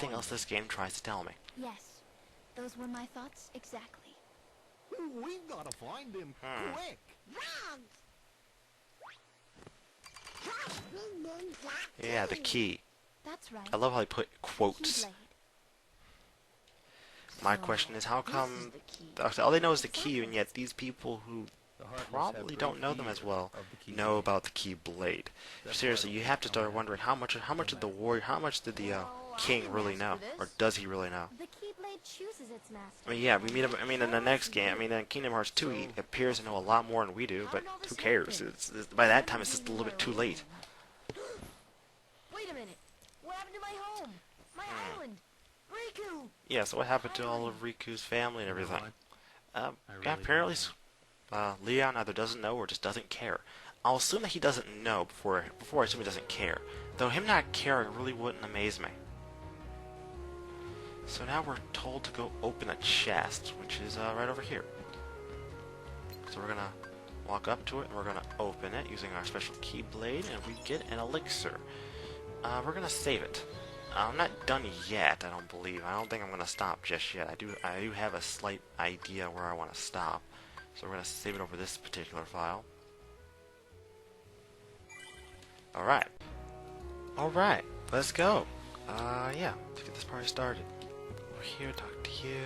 anything else this game tries to tell me. Yes, those were my thoughts exactly. We've got to find him quick. Yeah, the key. That's right. I love how they put quotes. Keyblade. My question is, how come all they know is the key, and yet these people who probably don't know them as well know about the Keyblade? Seriously, you have to start wondering how much did the warrior, how much did the king really know, or does he really know? The Keyblade chooses its master. I mean, yeah, we meet him. I mean, in the next game, I mean, in Kingdom Hearts 2, he appears to know a lot more than we do, but who cares? By that time, it's just a little bit too late. Wait a minute. What happened to my home? My island? Riku! Yeah, so what happened to all of Riku's family and everything? Apparently, Leon either doesn't know or just doesn't care. I'll assume that he doesn't know before I assume he doesn't care. Though him not caring really wouldn't amaze me. So now we're told to go open a chest, which is right over here. So we're gonna walk up to it and we're gonna open it using our special Keyblade, and we get an elixir. We're gonna save it. I'm not done yet, I don't believe. I don't think I'm gonna stop just yet. I do have a slight idea where I want to stop. So we're gonna save it over this particular file. Alright. Alright, let's go. Yeah, let's get this party started. Over here, talk to you.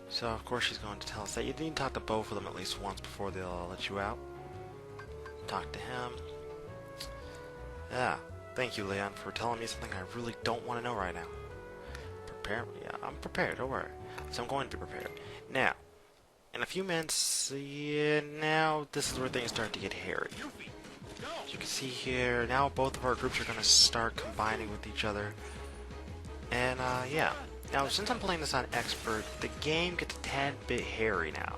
So, of course, she's going to tell us that you need to talk to both of them at least once before they'll let you out. Talk to him. Yeah, thank you, Leon, for telling me something I really don't want to know right now. Prepare? Yeah, I'm prepared, don't worry. So I'm going to be prepared. Now, in a few minutes, yeah, now this is where things start to get hairy. As you can see here, now both of our groups are going to start combining with each other. And, yeah. Now, since I'm playing this on Expert, the game gets a tad bit hairy now.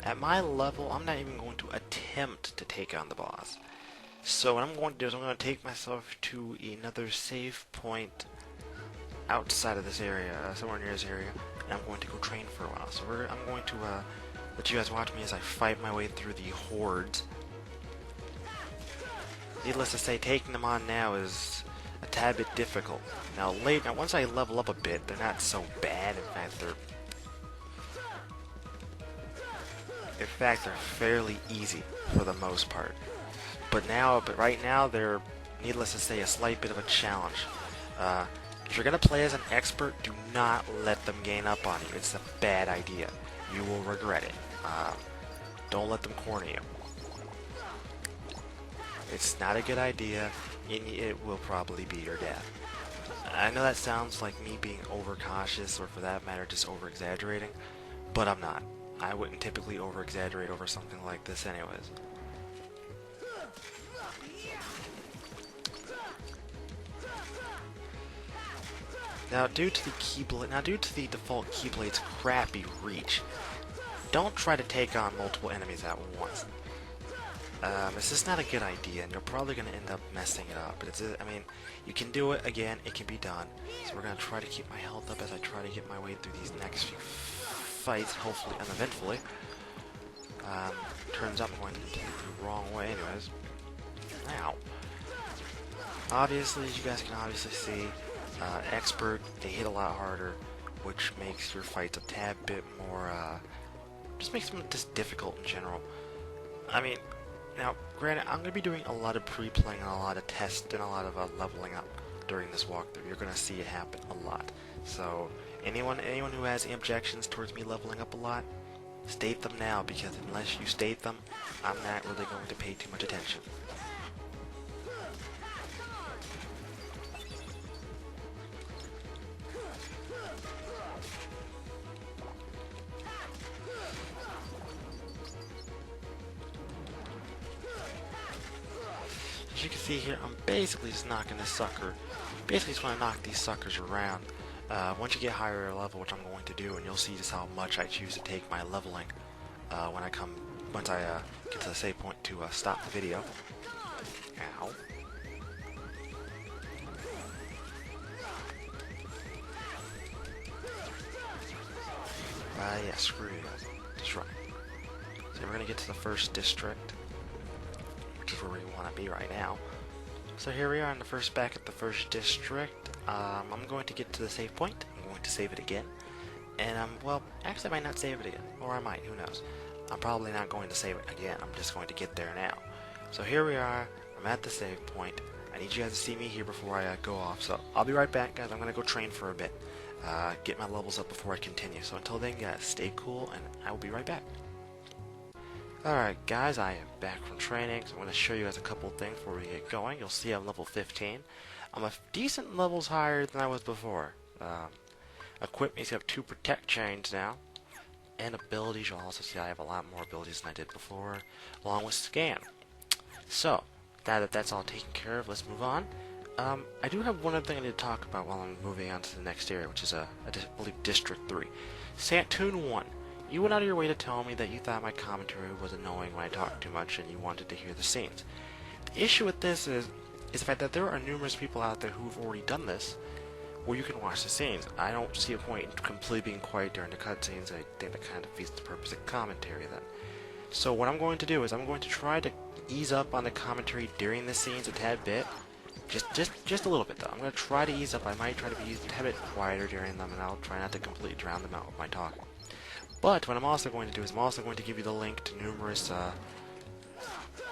At my level, I'm not even going to attempt to take on the boss. So what I'm going to do is I'm going to take myself to another safe point outside of this area, somewhere near this area, and I'm going to go train for a while. So I'm going to let you guys watch me as I fight my way through the hordes. Needless to say, taking them on now is a tad bit difficult. Now once I level up a bit, they're not so bad. In fact, they're fairly easy for the most part. But right now, they're, needless to say, a slight bit of a challenge. If you're gonna play as an expert, do not let them gain up on you. It's a bad idea. You will regret it. Don't let them corner you. It's not a good idea, and it will probably be your death. I know that sounds like me being overcautious, or for that matter, just over-exaggerating, but I'm not. I wouldn't typically over-exaggerate over something like this anyways. Now, due to the default Keyblade's crappy reach, don't try to take on multiple enemies at once. This is not a good idea, and you're probably going to end up messing it up. But I mean, you can do it again. It can be done. So we're going to try to keep my health up as I try to get my way through these next few fights, hopefully uneventfully. Turns out I'm going to do it the wrong way, anyways. Now, obviously, as you guys can obviously see, expert, they hit a lot harder, which makes your fights a tad bit more, just makes them just difficult in general. I mean, now, granted, I'm going to be doing a lot of pre-playing and a lot of tests and a lot of leveling up during this walkthrough. You're going to see it happen a lot. So, anyone who has any objections towards me leveling up a lot, state them now, because unless you state them, I'm not really going to pay too much attention. As you can see here, I'm basically just knocking this sucker. Basically just want to knock these suckers around. Once you get higher level, which I'm going to do, and you'll see just how much I choose to take my leveling once I get to the save point to stop the video. Ow. Yeah, screw you. That's right. So we're going to get to the first district, which is where we want to be right now. So here we are in the first back at the first district. I'm going to get to the save point. I'm going to save it again. And well, actually I might not save it again. Or I might, who knows. I'm probably not going to save it again. I'm just going to get there now. So here we are. I'm at the save point. I need you guys to see me here before I go off. So I'll be right back, guys. I'm going to go train for a bit. Get my levels up before I continue. So until then, guys, stay cool, and I will be right back. Alright, guys, I am back from training. So I'm going to show you guys a couple things before we get going. You'll see I'm level 15. I'm a decent levels higher than I was before. Equip means you have 2 protect chains now. And abilities, you'll also see I have a lot more abilities than I did before, along with scan. So, now that that's all taken care of, let's move on. I do have one other thing I need to talk about while I'm moving on to the next area, which is, I believe, District 3. Santoon 1. You went out of your way to tell me that you thought my commentary was annoying when I talked too much and you wanted to hear the scenes. The issue with this is the fact that there are numerous people out there who've already done this, where you can watch the scenes. I don't see a point in completely being quiet during the cutscenes. I think that kind of defeats the purpose of commentary then. So what I'm going to do is I'm going to try to ease up on the commentary during the scenes a tad bit. Just a little bit though. I'm going to try to ease up. I might try to be a tad bit quieter during them, and I'll try not to completely drown them out with my talking. But what I'm also going to do is I'm also going to give you the link to numerous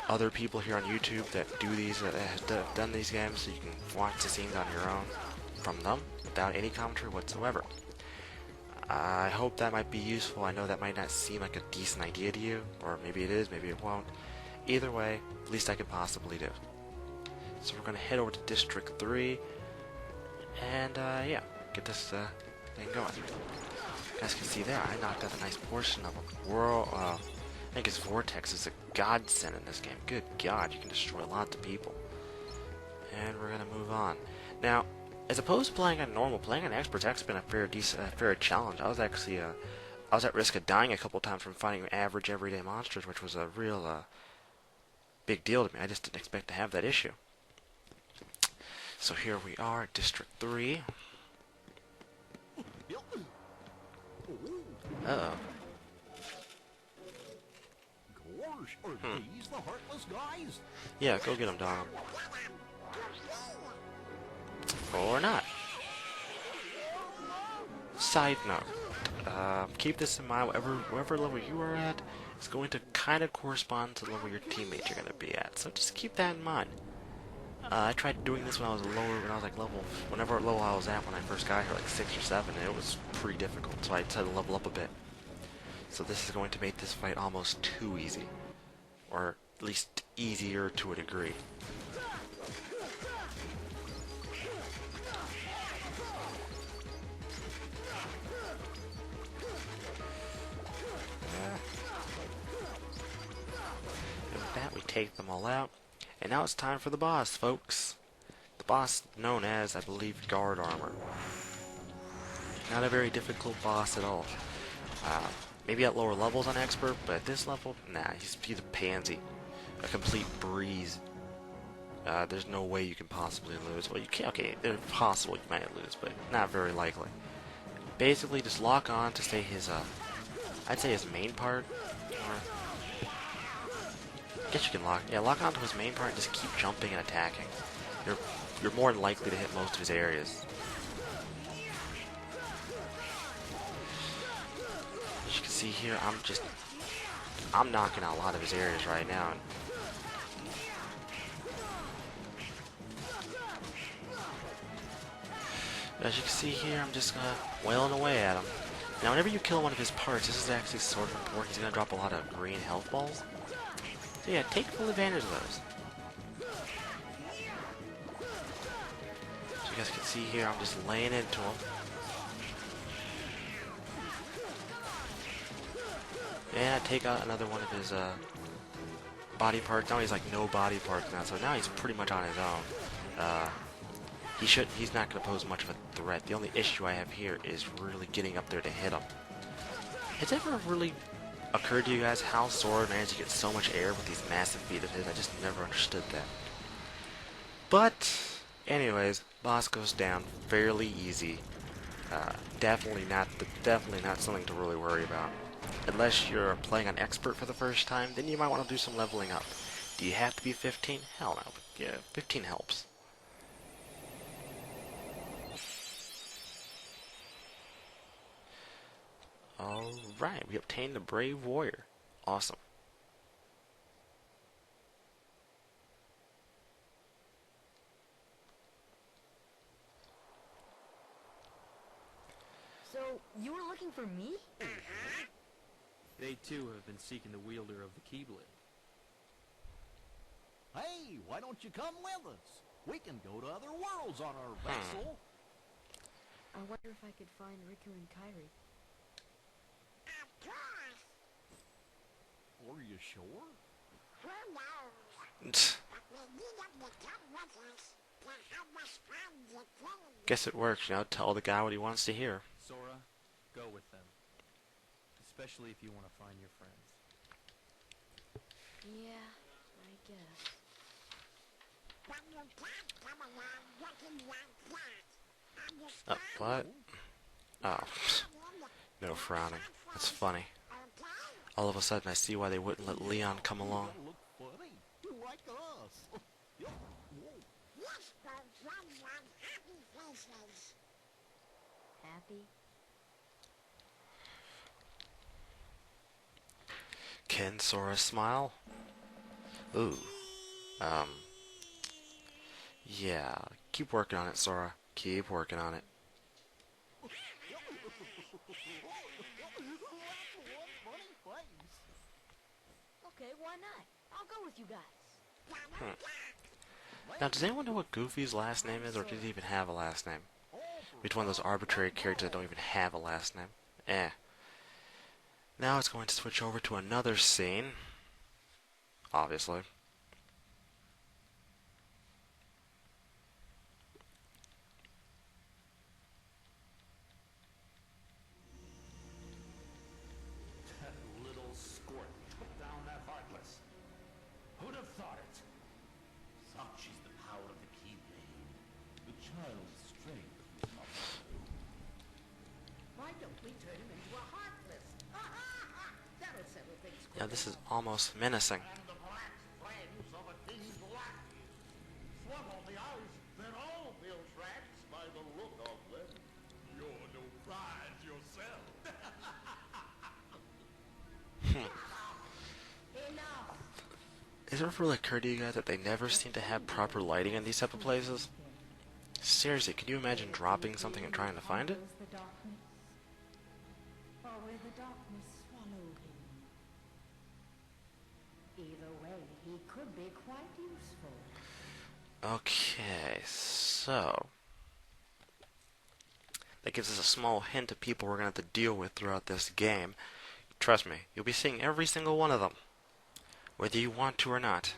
other people here on YouTube that do these, that have done these games, so you can watch the scenes on your own from them without any commentary whatsoever. I hope that might be useful. I know that might not seem like a decent idea to you, or maybe it is, maybe it won't. Either way, least I could possibly do. So we're going to head over to District 3, and yeah, get this thing going. You guys can see there, I knocked out a nice portion of a world. I think his vortex is a godsend in this game. Good God, you can destroy lots of people. And we're going to move on. Now, as opposed to playing on normal, playing on expert's actually been a fair challenge. I was actually I was at risk of dying a couple times from fighting average everyday monsters, which was a real big deal to me. I just didn't expect to have that issue. So here we are at District 3. Uh-oh. Gosh, are these the heartless guys? Yeah, go get them, dog. Or not. Side note, keep this in mind, whatever level you are at is going to kind of correspond to the level your teammates are going to be at, so just keep that in mind. I tried doing this when I was whenever level I was at when I first got here, like 6 or 7, and it was pretty difficult, so I had to level up a bit. So this is going to make this fight almost too easy, or at least easier to a degree. With that, we take them all out. And now it's time for the boss, folks. The boss known as, I believe, Guard Armor. Not a very difficult boss at all. Maybe at lower levels on Expert, but at this level, nah, he's a pansy. A complete breeze. There's no way you can possibly lose. Well, you can, okay, it's possible you might lose, but not very likely. Basically, just lock on to say his, I'd say his main part, or I guess you can lock onto his main part and just keep jumping and attacking. You're more than likely to hit most of his areas. As you can see here, I'm knocking out a lot of his areas right now. As you can see here, I'm just wailing away at him. Now, whenever you kill one of his parts, this is actually sort of important. He's going to drop a lot of green health balls. So yeah, take full advantage of those. So you guys can see here, I'm just laying into him. And I take out another one of his body parts. Now he's like no body parts now, so now he's pretty much on his own. He's not going to pose much of a threat. The only issue I have here is really getting up there to hit him. Has it ever really occurred to you guys how Sora managed to get so much air with these massive feet of his? I just never understood that. But, anyways, boss goes down fairly easy. Definitely not something to really worry about. Unless you're playing on Expert for the first time, then you might want to do some leveling up. Do you have to be 15? Hell no. Yeah, 15 helps. Alright, we obtained the Brave Warrior. Awesome. So, you were looking for me? They too have been seeking the wielder of the Keyblade. Hey, why don't you come with us? We can go to other worlds on our vessel. I wonder if I could find Riku and Kairi. Are you sure? Guess it works, you know, tell the guy what he wants to hear. Sora, go with them. Especially if you want to find your friends. Yeah, I guess. Oh, what? Oh, no frowning. That's funny. All of a sudden I see why they wouldn't let Leon come along. You look funny. Like us. Happy? Can Sora smile? Ooh. Yeah. Keep working on it, Sora. Keep working on it. Okay, why not? I'll go with you guys. Now, does anyone know what Goofy's last name is, or does he even have a last name? He's one of those arbitrary characters that don't even have a last name. Eh. Now it's going to switch over to another scene. Obviously. That little squirt took down that Heartless. Who'd have thought it? Such is the power of the Keyblade. The child's strength is not. Why don't we turn him into a Heartless? That'll settle things quick. Now this is almost menacing. And the black flames of a king's black. Swung on the eyes, then all Bill's rats by the look of them. You're no prize yourself. Enough! Has it ever occurred to you guys that they never seem to have proper lighting in these type of places? Seriously, can you imagine dropping something and trying to find it? The darkness, or will the darkness swallow him? Either way, he could be quite useful. Okay, so that gives us a small hint of people we're going to have to deal with throughout this game. Trust me, you'll be seeing every single one of them, whether you want to or not.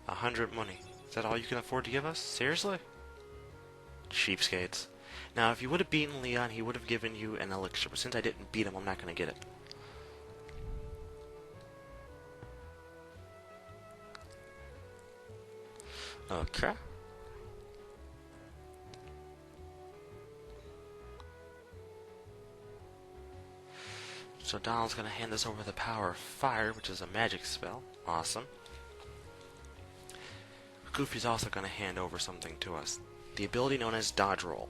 100 money. Is that all you can afford to give us? Seriously? Cheapskates. Now, if you would have beaten Leon, he would have given you an elixir, but since I didn't beat him, I'm not going to get it. Okay. So Donald's going to hand us over the power of fire, which is a magic spell. Awesome. Goofy's also going to hand over something to us. The ability known as Dodge Roll.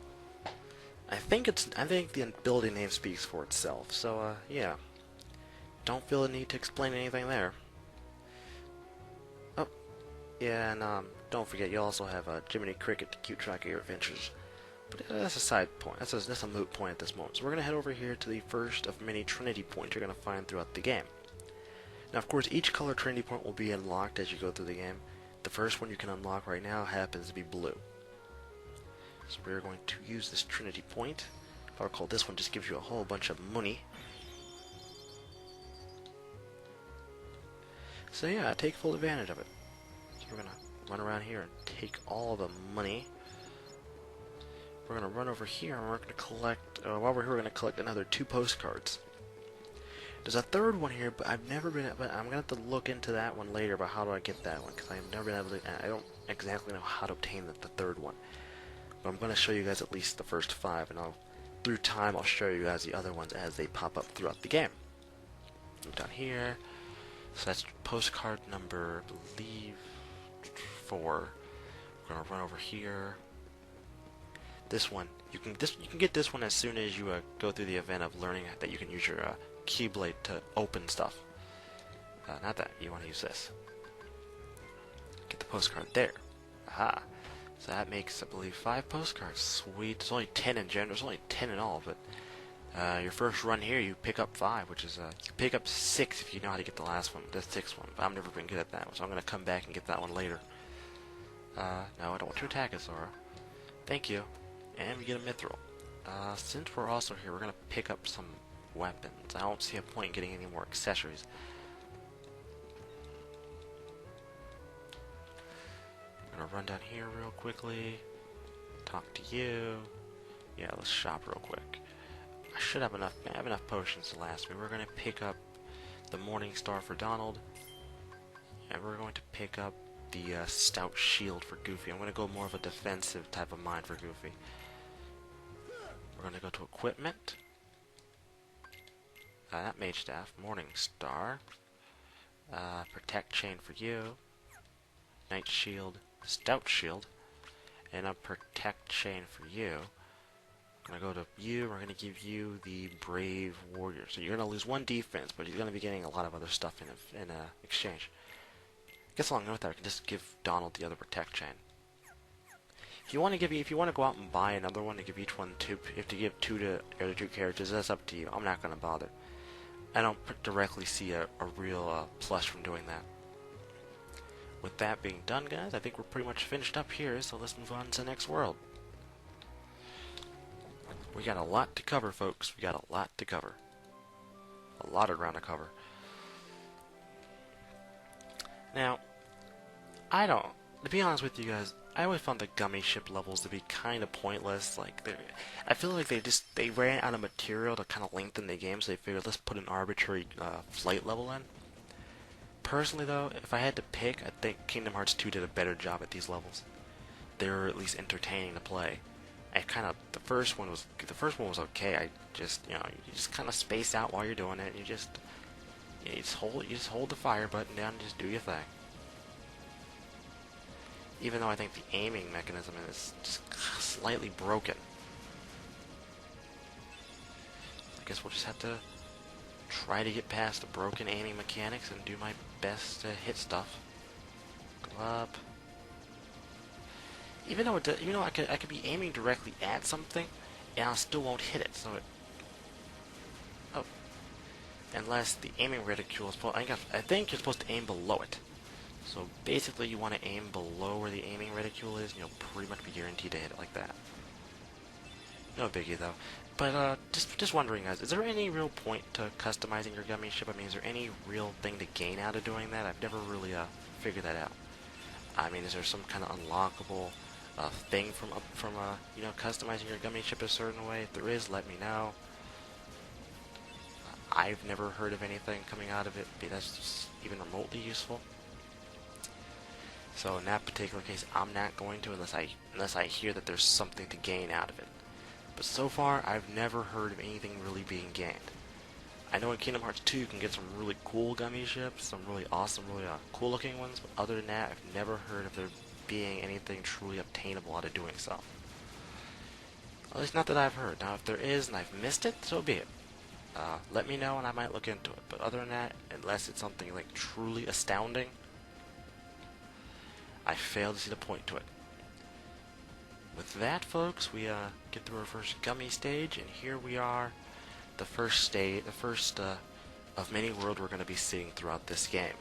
I think the ability name speaks for itself. So, yeah. Don't feel the need to explain anything there. Oh. Yeah, and, don't forget, you also have Jiminy Cricket to keep track of your adventures. But that's a side point. That's a moot point at this moment. So we're going to head over here to the first of many Trinity points you're going to find throughout the game. Now, of course, each color Trinity point will be unlocked as you go through the game. The first one you can unlock right now happens to be blue. So we're going to use this Trinity point. If I recall, this one just gives you a whole bunch of money. So yeah, take full advantage of it. So we're going to run around here and take all the money. We're going to run over here and we're going to collect, while we're here, we're going to collect another 2 postcards. There's a third one here, but I've never been, but I'm going to have to look into that one later about how do I get that one, because I've never been able to, I don't exactly know how to obtain the third one. But I'm going to show you guys at least the first 5, and through time I'll show you guys the other ones as they pop up throughout the game. Move down here. So that's postcard number, I believe, 4. We're gonna run over here. This one, you can get this one as soon as you go through the event of learning that you can use your keyblade to open stuff. Not that, you want to use this. Get the postcard there. Aha. So that makes, I believe, 5 postcards. Sweet. There's only 10 in general. There's only 10 in all, but your first run here, you pick up 5, which is you pick up 6 if you know how to get the last one, the 6th one. But I've never been good at that one, so I'm gonna come back and get that one later. No, I don't want to attack it, Zora. Thank you. And we get a mithril. Since we're also here, we're gonna pick up some weapons. I don't see a point in getting any more accessories. I'm gonna run down here real quickly. Talk to you. Yeah, let's shop real quick. I should have enough. I have enough potions to last me. We're gonna pick up the Morning Star for Donald, and we're going to pick up the Stout Shield for Goofy. I'm gonna go more of a defensive type of mind for Goofy. We're gonna go to equipment. That Mage Staff, Morning Star, Protect Chain for you, Night Shield, Stout Shield, and a Protect Chain for you. We're gonna go to you. We're gonna give you the Brave Warrior. So you're gonna lose 1 defense, but you're gonna be getting a lot of other stuff in exchange. I guess along with that, we can just give Donald the other Protect Chain. If you want to go out and buy another one to give each one 2, you have to give 2 to the other 2 characters. That's up to you. I'm not gonna bother. I don't directly see a real plus from doing that. With that being done, guys, I think we're pretty much finished up here, so let's move on to the next world. We got a lot to cover, folks. We got a lot to cover. A lot of ground to cover. Now, to be honest with you guys, I always found the gummy ship levels to be kind of pointless. Like, I feel like they ran out of material to kind of lengthen the game, so they figured let's put an arbitrary flight level in. Personally, though, if I had to pick, I think Kingdom Hearts 2 did a better job at these levels. They were at least entertaining to play. The first one was okay. You just kind of space out while you're doing it. And you just hold the fire button down and just do your thing. Even though I think the aiming mechanism is just slightly broken. I guess we'll just have to try to get past the broken aiming mechanics and do my best to hit stuff. Go up. Even though I could be aiming directly at something, and I still won't hit it. So unless the aiming reticule is supposed, I think you're supposed to aim below it. So basically, you want to aim below where the aiming reticule is, and you'll pretty much be guaranteed to hit it like that. No biggie though. But just wondering, guys, is there any real point to customizing your gummy ship? I mean, is there any real thing to gain out of doing that? I've never really figured that out. I mean, is there some kind of unlockable thing from customizing your gummy ship a certain way? If there is, let me know. I've never heard of anything coming out of it that's just even remotely useful. So in that particular case, I'm not going to unless I hear that there's something to gain out of it. But so far, I've never heard of anything really being gained. I know in Kingdom Hearts 2 you can get some really cool gummy ships, some really awesome, really cool looking ones, but other than that, I've never heard of there being anything truly obtainable out of doing so. At least not that I've heard. Now if there is and I've missed it, so be it. Let me know and I might look into it. But other than that, unless it's something like truly astounding, I fail to see the point to it. With that, folks, we get through our first gummy stage, and here we are, the first of many worlds we're going to be seeing throughout this game.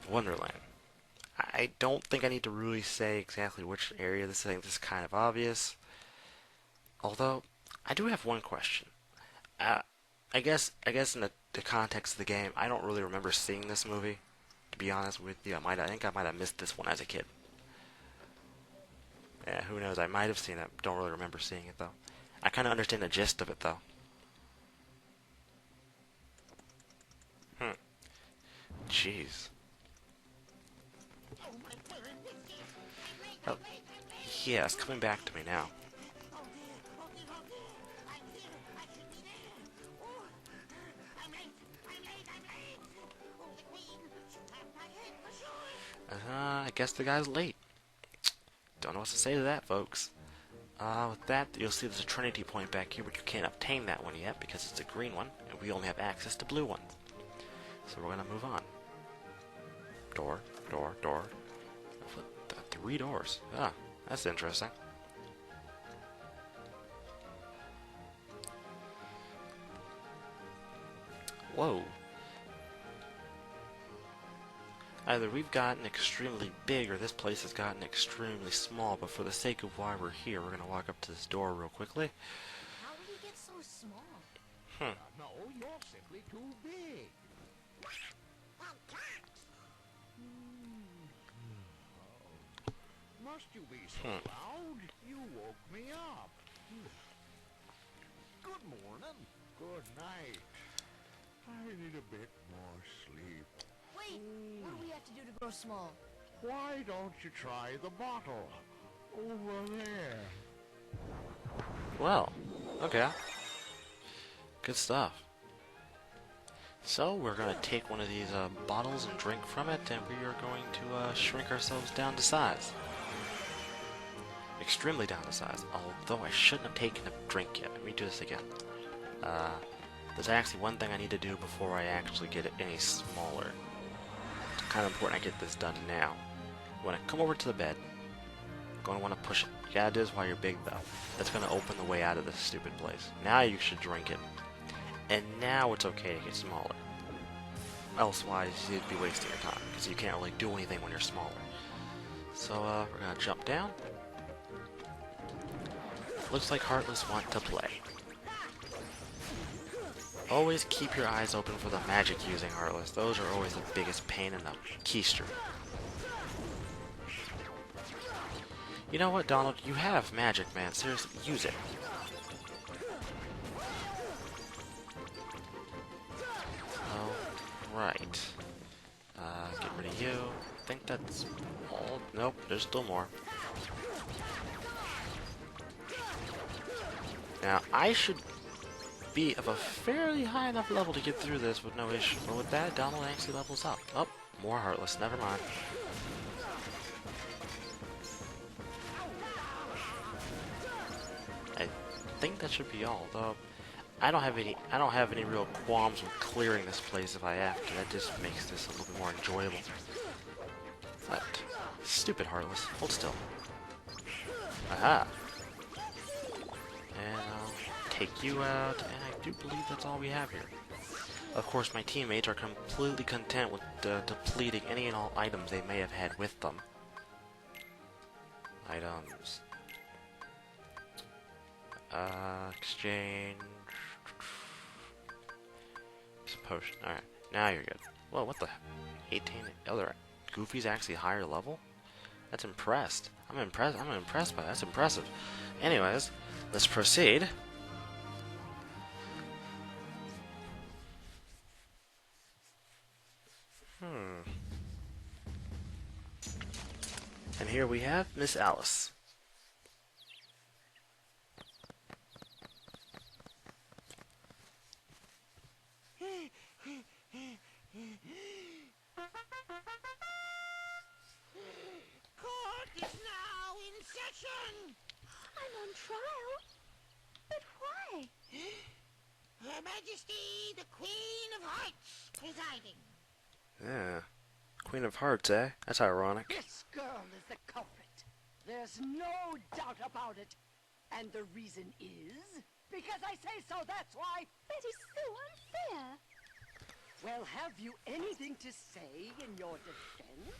Wonderland. I don't think I need to really say exactly which area this is. I think this is kind of obvious. Although, I do have one question. I guess in the context of the game, I don't really remember seeing this movie. To be honest with you, I think I might have missed this one as a kid. Yeah, who knows? I might have seen it. Don't really remember seeing it though. I kind of understand the gist of it though. Jeez. Oh, yeah, it's coming back to me now. I guess the guy's late. Don't know what to say to that, folks. With that, you'll see there's a Trinity point back here, but you can't obtain that one yet because it's a green one, and we only have access to blue ones. So we're gonna move on. Door, door, door. 3 doors. Ah, that's interesting. Whoa. Either we've gotten extremely big or this place has gotten extremely small, but for the sake of why we're here, we're going to walk up to this door real quickly. How did he get so small? No, you're simply too big. Must you be so loud? You woke me up. Good morning. Good night. I need a bit more sleep. Wait, what do we have to do to grow small? Why don't you try the bottle? Over there. Well, okay. Good stuff. So, we're going to take one of these bottles and drink from it, and we are going to shrink ourselves down to size. Extremely down to size, although I shouldn't have taken a drink yet. Let me do this again. There's actually one thing I need to do before I actually get it any smaller. It's kind of important I get this done now. When I come over to the bed, I'm going to want to push it. You gotta do this while you're big, though. That's going to open the way out of this stupid place. Now you should drink it. And now it's okay to get smaller. Elsewise, you'd be wasting your time, because you can't really do anything when you're smaller. So, we're going to jump down. Looks like Heartless want to play. Always keep your eyes open for the magic using Heartless. Those are always the biggest pain in the keister. You know what, Donald? You have magic, man. Seriously, use it. Alright. Get rid of you. I think that's all. Nope, there's still more. Now, I should be of a fairly high enough level to get through this with no issue. But with that, Donald actually levels up. Oh, more Heartless. Never mind. I think that should be all, though. I don't have any real qualms with clearing this place if I have to. That just makes this a little bit more enjoyable. But stupid Heartless. Hold still. Aha. And I'll take you out, and I do believe that's all we have here. Of course, my teammates are completely content with depleting any and all items they may have had with them. Items. Exchange. Potion. Alright, now you're good. Whoa, what the? 18 other. Goofy's actually higher level? That's impressed. I'm impressed by that. That's impressive. Anyways, let's proceed. And here we have Miss Alice. Court is now in session. I'm on trial. But why? Her Majesty, the Queen of Hearts, presiding. Yeah. Queen of Hearts, eh? That's ironic. This girl is the culprit. There's no doubt about it. And the reason is because I say so, that's why. That is so unfair. Well, have you anything to say in your defense?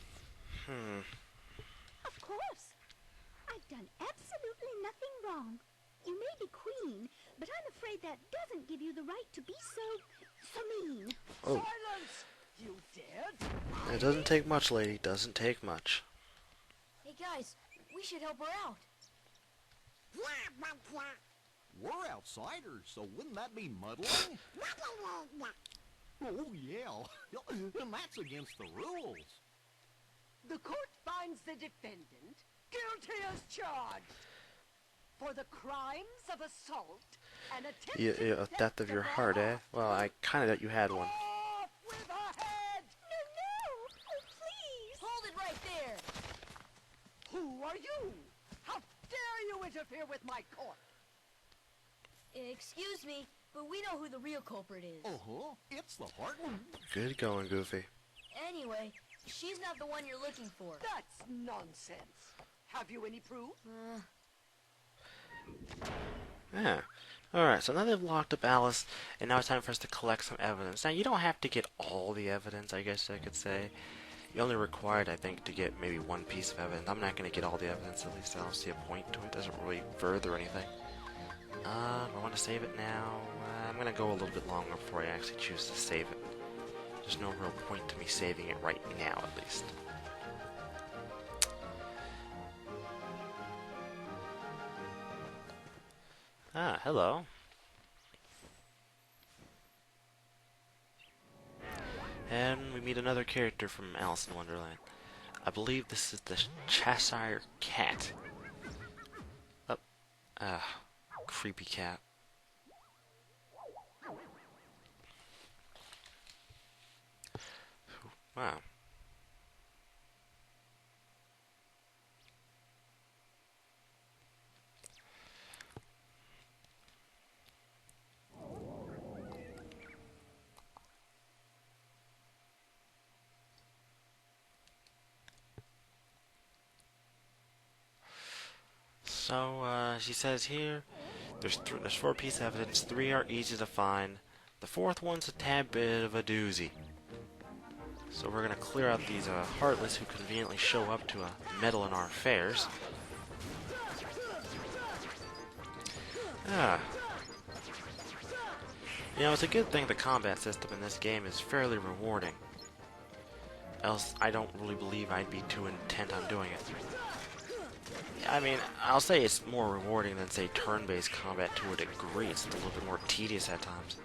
Of course. I've done absolutely nothing wrong. You may be queen, but I'm afraid that doesn't give you the right to be so mean. Oh. Silence! You dared? It doesn't take much, lady. Doesn't take much. Hey guys, we should help her out. We're outsiders, so wouldn't that be muddling? Oh, yeah. And that's against the rules. The court finds the defendant guilty as charged for the crimes of assault and attempted Death of your heart, eh? Well, I kinda thought you had one. Off with her head! No, no! Oh, please! Hold it right right there! Who are you? How dare you interfere with my court? Excuse me, but we know who the real culprit is. Uh-huh. It's the Heartland. Good going, Goofy. Anyway, she's not the one you're looking for. That's nonsense. Have you any proof? Yeah. Alright, so now they've locked up Alice, and now it's time for us to collect some evidence. Now, you don't have to get all the evidence, I guess I could say. You're only required, I think, to get maybe one piece of evidence. I'm not going to get all the evidence, at least I don't see a point to it. It doesn't really further anything. I want to save it now. I'm going to go a little bit longer before I actually choose to save it. There's no real point to me saving it right now, at least. Ah, hello. And we meet another character from Alice in Wonderland. I believe this is the Cheshire Cat. Oh, creepy cat. Wow. So, she says here, there's 4 pieces of evidence, 3 are easy to find, the 4th one's a tad bit of a doozy. So we're gonna clear out these Heartless who conveniently show up to meddle in our affairs. Ah. You know, it's a good thing the combat system in this game is fairly rewarding. Else, I don't really believe I'd be too intent on doing it. I mean, I'll say it's more rewarding than, say, turn-based combat to a degree. It's a little bit more tedious at times.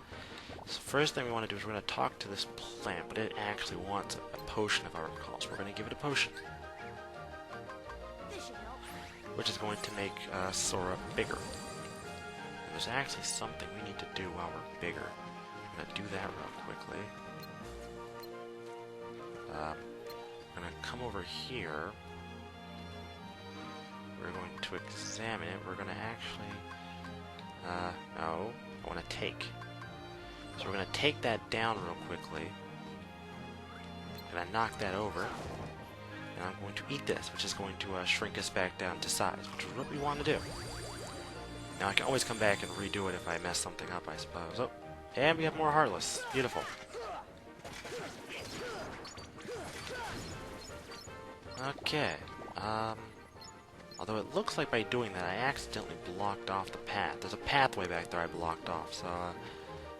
So first thing we want to do is we're going to talk to this plant, but it actually wants a potion if I recall. So we're going to give it a potion. Which is going to make Sora bigger. And there's actually something we need to do while we're bigger. I'm going to do that real quickly. I'm going to come over here. We're going to examine it. We're going to actually... no. I want to take. So we're going to take that down real quickly. I'm going to knock that over. And I'm going to eat this, which is going to shrink us back down to size, which is what we want to do. Now I can always come back and redo it if I mess something up, I suppose. Oh, and we have more Heartless. Beautiful. Okay. Although it looks like by doing that I accidentally blocked off the path. There's a pathway back there I blocked off, so,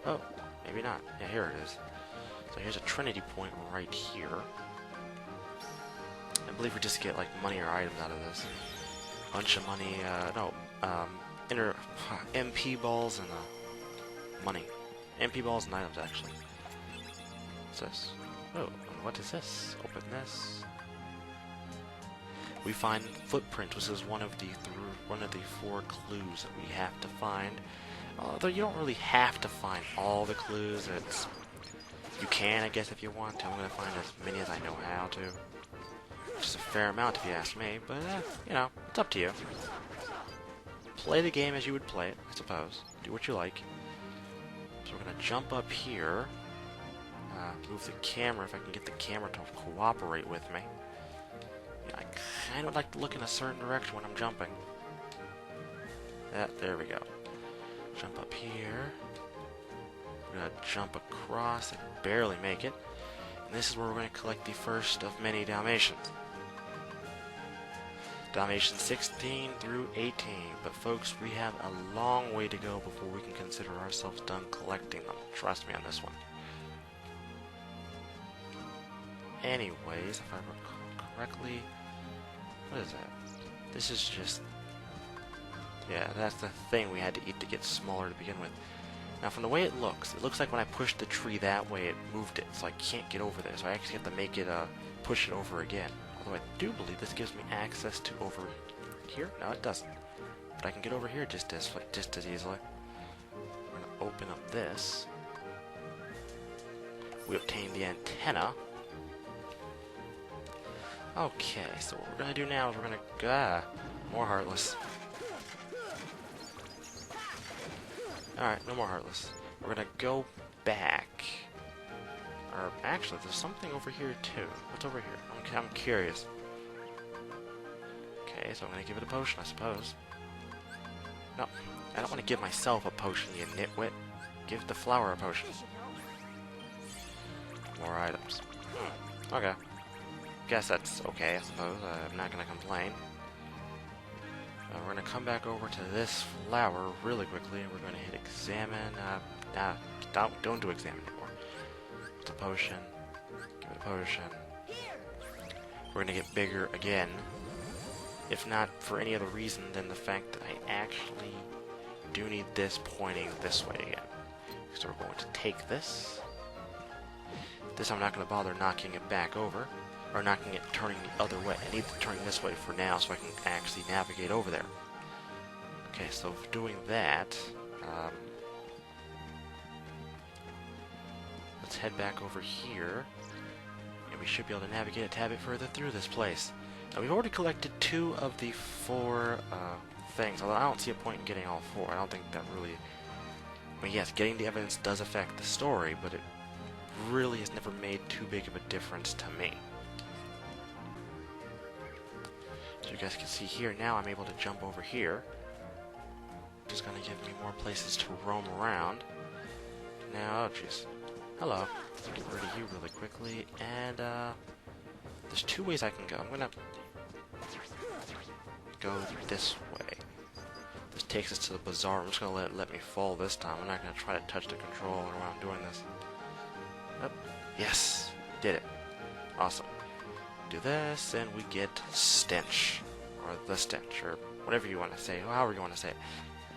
oh, maybe not. Yeah, here it is. So here's a Trinity point right here. I believe we just get, like, money or items out of this. Bunch of money, MP balls and, money. MP balls and items, actually. What's this? Oh, what is this? Open this. We find footprint, which is one of the 4 clues that we have to find. Although you don't really have to find all the clues. You can, I guess, if you want to. I'm going to find as many as I know how to. Which is a fair amount if you ask me, but, you know, it's up to you. Play the game as you would play it, I suppose. Do what you like. So we're going to jump up here. Move the camera if I can get the camera to cooperate with me. I kind of like to look in a certain direction when I'm jumping. There we go. Jump up here. We're going to jump across and barely make it. And this is where we're going to collect the first of many Dalmatians. Dalmatians 16 through 18. But folks, we have a long way to go before we can consider ourselves done collecting them. Trust me on this one. Anyways, if I recall correctly, what is that? This is just... yeah, that's the thing we had to eat to get smaller to begin with. Now, from the way it looks like when I pushed the tree that way, it moved it, so I can't get over there. So I actually have to make it, push it over again. Although I do believe this gives me access to over here. No, it doesn't. But I can get over here just as easily. We're going to open up this. We obtain the antenna. Okay, so what we're gonna do now is we're gonna more Heartless. Alright, no more Heartless. We're gonna go back. Or actually, there's something over here too. What's over here? I'm curious. Okay, so I'm gonna give it a potion, I suppose. No, I don't want to give myself a potion, you nitwit. Give the flower a potion. More items. Okay. Guess that's okay, I suppose. I'm not gonna complain. We're gonna come back over to this flower really quickly, and we're gonna hit examine. Don't do examine anymore. It's a potion. Give it a potion. We're gonna get bigger again. If not for any other reason than the fact that I actually do need this pointing this way again. So we're going to take this. This I'm not going to bother knocking it back over, or knocking it turning the other way. I need it turning this way for now so I can actually navigate over there. Okay, so doing that, let's head back over here, and we should be able to navigate a tad bit further through this place. Now we've already collected 2 of the 4 things, although I don't see a point in getting all 4. I don't think that really... I mean, yes, getting the evidence does affect the story, but it really has never made too big of a difference to me. So you guys can see here now I'm able to jump over here. Which is going to give me more places to roam around. Now, oh jeez. Hello. Get rid of you really quickly, and there's 2 ways I can go. I'm gonna go this way. This takes us to the bazaar. I'm just gonna let me fall this time. I'm not gonna try to touch the controller while I'm doing this. Oh, yes, did it. Awesome. Do this, and we get stench, or the stench, or whatever you want to say, however you want to say it.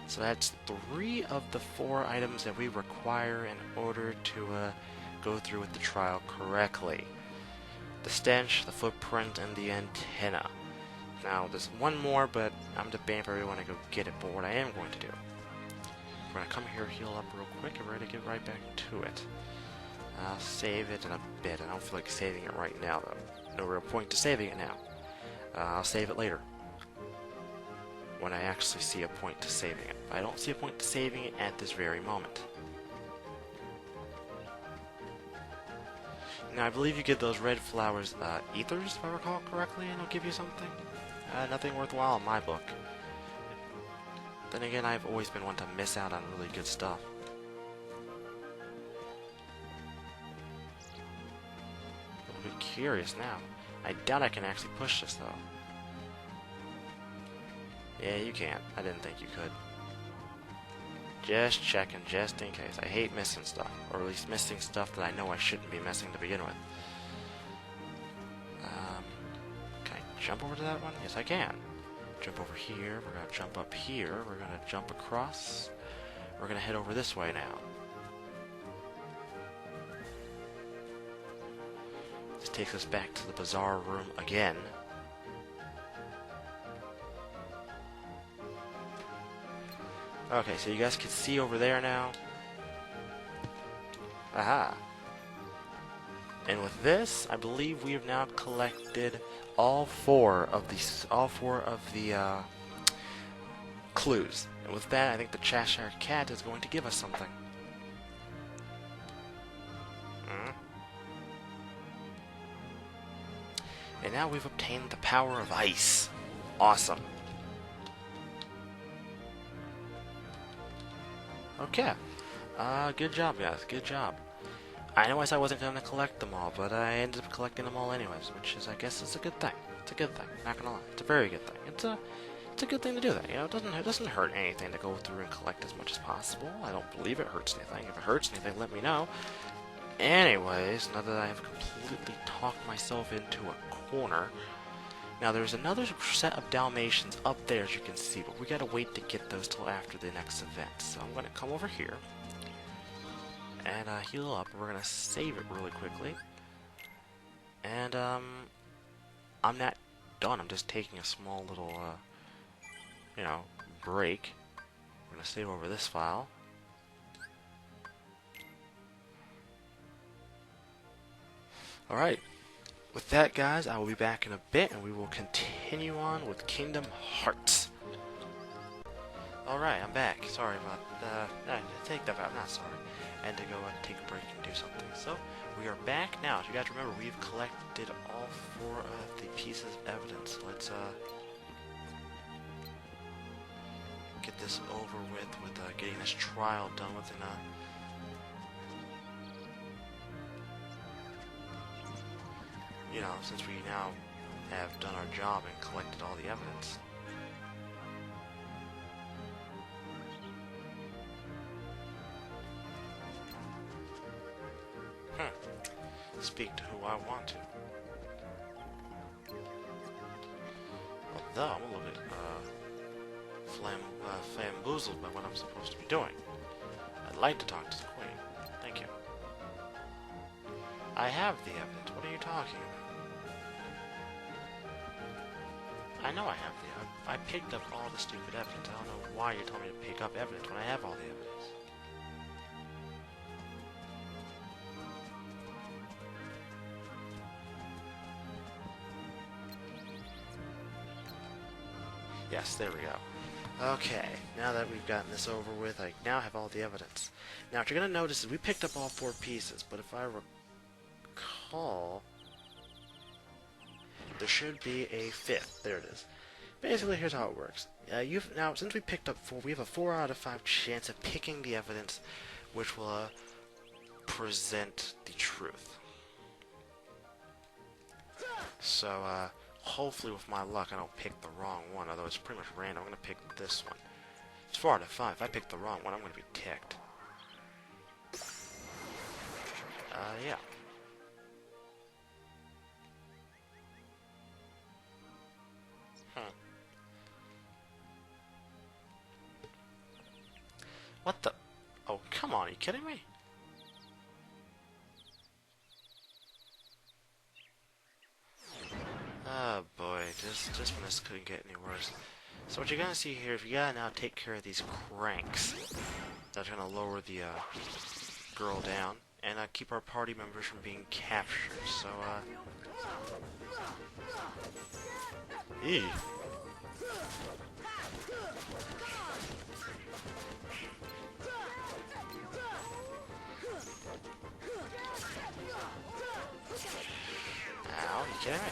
So that's 3 of the 4 items that we require in order to go through with the trial correctly. The stench, the footprint, and the antenna. Now, there's 1 more, but I'm debating if I really want to go get it, but what I am going to do, we're going to come here, heal up real quick, and we're going to get right back to it. I'll save it in a bit. I don't feel like saving it right now, though. No real point to saving it now. I'll save it later, when I actually see a point to saving it. I don't see a point to saving it at this very moment. Now, I believe you get those red flowers, ethers, if I recall correctly, and it'll give you something. Nothing worthwhile in my book. Then again, I've always been one to miss out on really good stuff. A little bit curious now. I doubt I can actually push this, though. Yeah, you can. I didn't think you could. Just checking, just in case. I hate missing stuff, or at least missing stuff that I know I shouldn't be missing to begin with. Can I jump over to that one? Yes, I can. Jump over here. We're gonna jump up here. We're gonna jump across. We're gonna head over this way now. This takes us back to the bazaar room again. Okay, so you guys can see over there now. Aha. And with this, I believe we have now collected all 4 of the clues. And with that, I think the Cheshire Cat is going to give us something. And now we've obtained the power of ice. Awesome. Okay. Good job, guys. Good job. I know I said I wasn't going to collect them all, but I ended up collecting them all anyways, which is, I guess, it's a good thing. It's a good thing. Not gonna lie. It's a very good thing. It's a good thing to do that. You know, it doesn't hurt anything to go through and collect as much as possible. I don't believe it hurts anything. If it hurts anything, let me know. Anyways, now that I have completely talked myself into a corner, now there's another set of Dalmatians up there, as you can see, but we gotta wait to get those till after the next event. So I'm gonna come over here and heal up. We're gonna save it really quickly, and I'm not done. I'm just taking a small little, you know, break. We're gonna save over this file. All right. with that, guys, I will be back in a bit, and we will continue on with Kingdom Hearts. Alright, I'm back. Sorry about take that back. I'm not sorry. I had to go take a break and do something. So, we are back now. As you guys remember, we've collected all 4 of the pieces of evidence. Let's get this over with getting this trial done with, and you know, since we now have done our job and collected all the evidence. Speak to who I want to. Although I'm a little bit flamboozled by what I'm supposed to be doing. I'd like to talk to the Queen. Thank you. I have the evidence. What are you talking about? I know I have the evidence. I picked up all the stupid evidence. I don't know why you told me to pick up evidence when I have all the evidence. Yes, there we go. Okay, now that we've gotten this over with, I now have all the evidence. Now, what you're going to notice is we picked up all 4 pieces, but if I recall, there should be a 5th. There it is. Basically, here's how it works. Now, since we picked up 4, we have a 4 out of 5 chance of picking the evidence which will present the truth. So, hopefully with my luck I don't pick the wrong one, although it's pretty much random. I'm going to pick this one. It's 4 out of 5. If I pick the wrong one, I'm going to be ticked. Yeah. What the? Oh, come on, are you kidding me? Oh boy, just when this couldn't get any worse. So what you're gonna see here, if you gotta now take care of these cranks, that's gonna lower the girl down and keep our party members from being captured. So eee. Ow, you kidding me?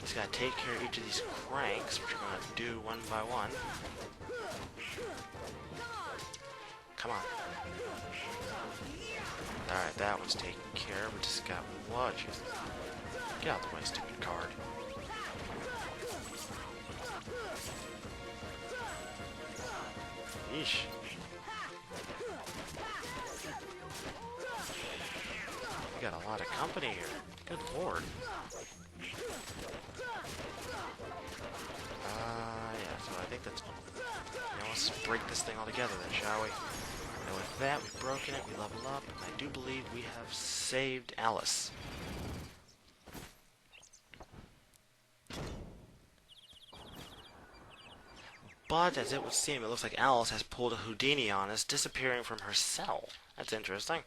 Just gotta take care of each of these cranks, which we're gonna do one by one. Come on. Alright, that one's taken care of. We just got one. Get out of the way, stupid card. Yeesh. We got a lot of company here. Good lord. Yeah, so I think that's... Now let's break this thing all together then, shall we? And with that, we've broken it, we level up, and I do believe we have saved Alice. But, as it would seem, it looks like Alice has pulled a Houdini on us, disappearing from her cell. That's interesting.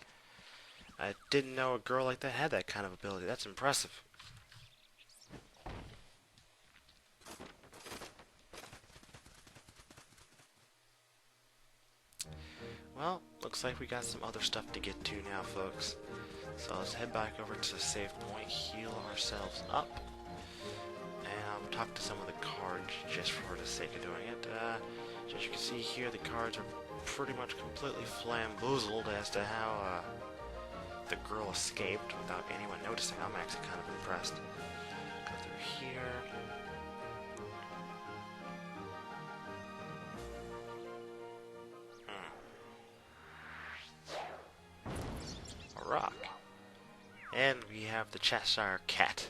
I didn't know a girl like that had that kind of ability. That's impressive. Well, looks like we got some other stuff to get to now, folks. So let's head back over to the save point, heal ourselves up, and I'll talk to some of the cards just for the sake of doing it. So as you can see here, the cards are pretty much completely flamboozled as to how the girl escaped without anyone noticing. I'm actually kind of impressed. Go through here. A rock. And we have the Cheshire Cat.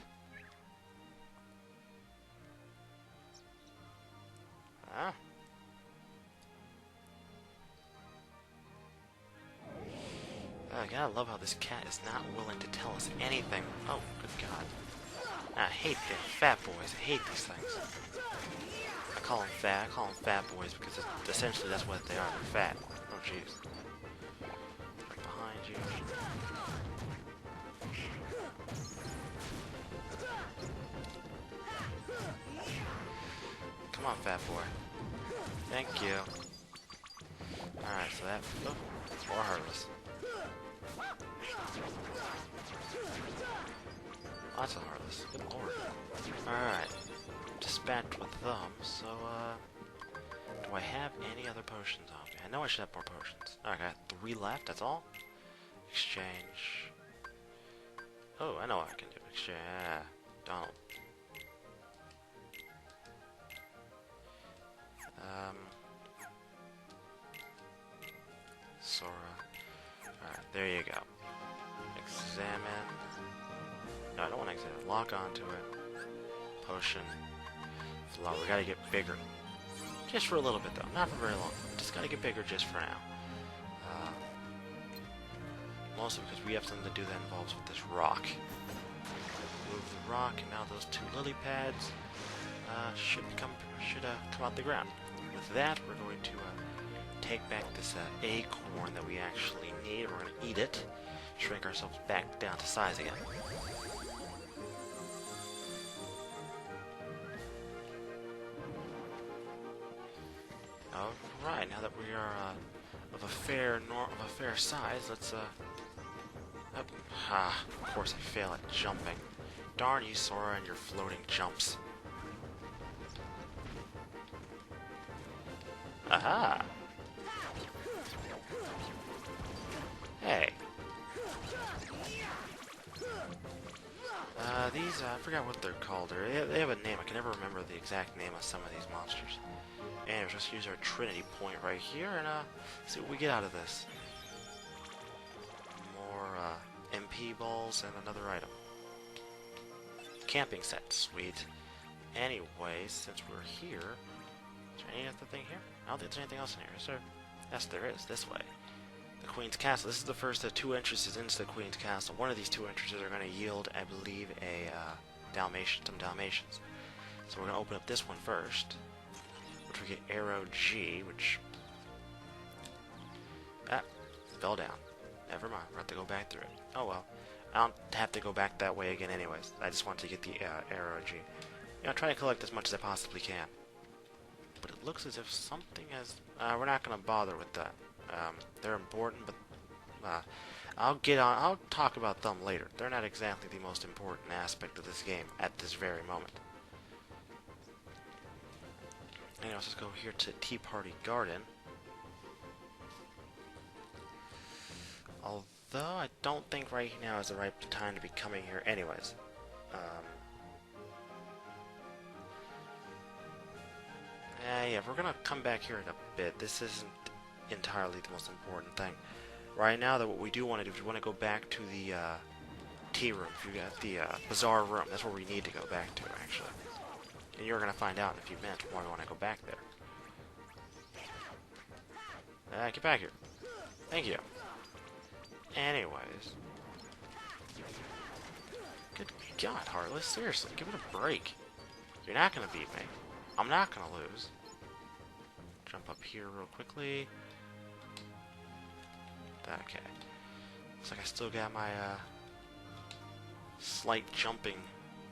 Ah. I gotta love how this cat is not willing to tell us anything. Oh, good God. I hate them fat boys. I hate these things. I call them fat boys because essentially that's what they are. They're fat. Oh jeez. Behind you. Come on, fat boy. Thank you. Alright, so that... Oh, more Heartless. Lots of Heartless. Good lord. Alright. Dispatched with them, so, do I have any other potions on me? I know I should have more potions. Alright, I got 3 left, that's all? Exchange. Oh, I know what I can do. Exchange. Yeah. Donald. Sora. Alright, there you go. Examine. No, I don't want to examine. Lock onto it. Potion. Flower. We gotta get bigger. Just for a little bit, though. Not for very long. Just gotta get bigger just for now. Mostly because we have something to do that involves with this rock. Move the rock, and now those 2 lily pads should come out the ground. With that, we're going to take back this acorn that we actually need. We're going to eat it, shrink ourselves back down to size again. Alright, now that we are of a fair size, let's of course I fail at jumping. Darn you, Sora, and your floating jumps. Aha! Hey. These, I forgot what they're called. They have a name. I can never remember the exact name of some of these monsters. And we'll just use our Trinity point right here and see what we get out of this. More MP balls and another item. Camping set, sweet. Anyways, since we're here, is there any other thing here? I don't think there's anything else in here, is there? Yes, there is. This way. The Queen's Castle. This is the first of 2 entrances into the Queen's Castle. One of these 2 entrances are going to yield, I believe, some Dalmatians. So we're going to open up this one first, which we get Arrow G, which... fell down. Never mind. We're going to have to go back through it. Oh well. I don't have to go back that way again anyways. I just wanted to get the Arrow G. Try to collect as much as I possibly can. But it looks as if something has... we're not going to bother with that. They're important, but I'll talk about them later. They're not exactly the most important aspect of this game at this very moment. Anyways, let's go here to Tea Party Garden. Although I don't think right now is the right time to be coming here anyways. Yeah, we're gonna come back here in a bit. This isn't entirely the most important thing. Right now, though, what we do want to do is we want to go back to the tea room. If you got the bazaar room, that's where we need to go back to, actually. And you're gonna find out in a few minutes why we want to go back there. Get back here. Thank you. Anyways. Good God, Heartless. Seriously, give it a break. You're not going to beat me. I'm not going to lose. Jump up here real quickly. Okay. Looks like I still got my slight jumping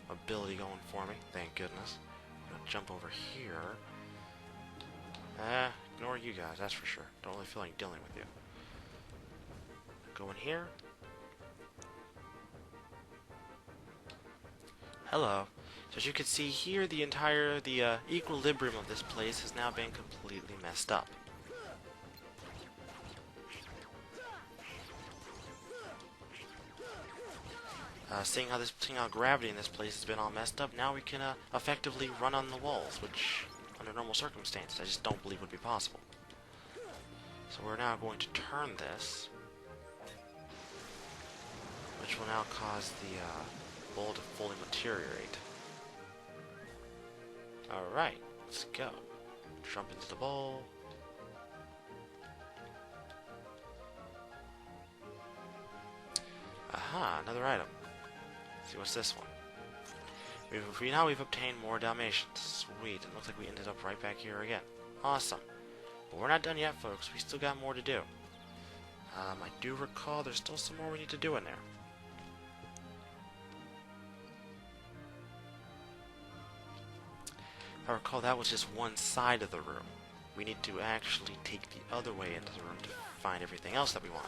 ability going for me. Thank goodness. I'm going to jump over here. Ignore you guys, that's for sure. Don't really feel like dealing with you. Go in here. Hello. So as you can see here, the equilibrium of this place has now been completely messed up. Seeing how gravity in this place has been all messed up, now we can effectively run on the walls, which under normal circumstances I just don't believe would be possible. So we're now going to turn this, which will now cause the bowl to fully deteriorate. Alright, let's go. Jump into the bowl. Aha, another item. Let's see, what's this one? We've obtained more Dalmatians. Sweet. It looks like we ended up right back here again. Awesome. But we're not done yet, folks. We still got more to do. I do recall there's still some more we need to do in there. If I recall, that was just one side of the room. We need to actually take the other way into the room to find everything else that we want.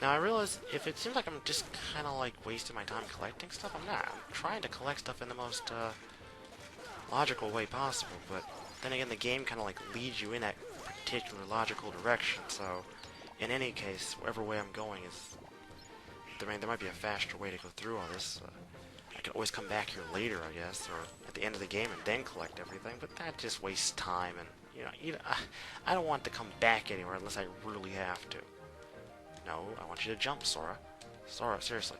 Now I realize if it seems like I'm just kind of like wasting my time collecting stuff, I'm not. I'm trying to collect stuff in the most logical way possible, but then again the game kind of like leads you in that particular logical direction, so in any case, whatever way I'm going is... I mean, there might be a faster way to go through all this. I could always come back here later, I guess, or at the end of the game and then collect everything, but that just wastes time, and, you know, I don't want to come back anywhere unless I really have to. No, I want you to jump, Sora. Sora, seriously.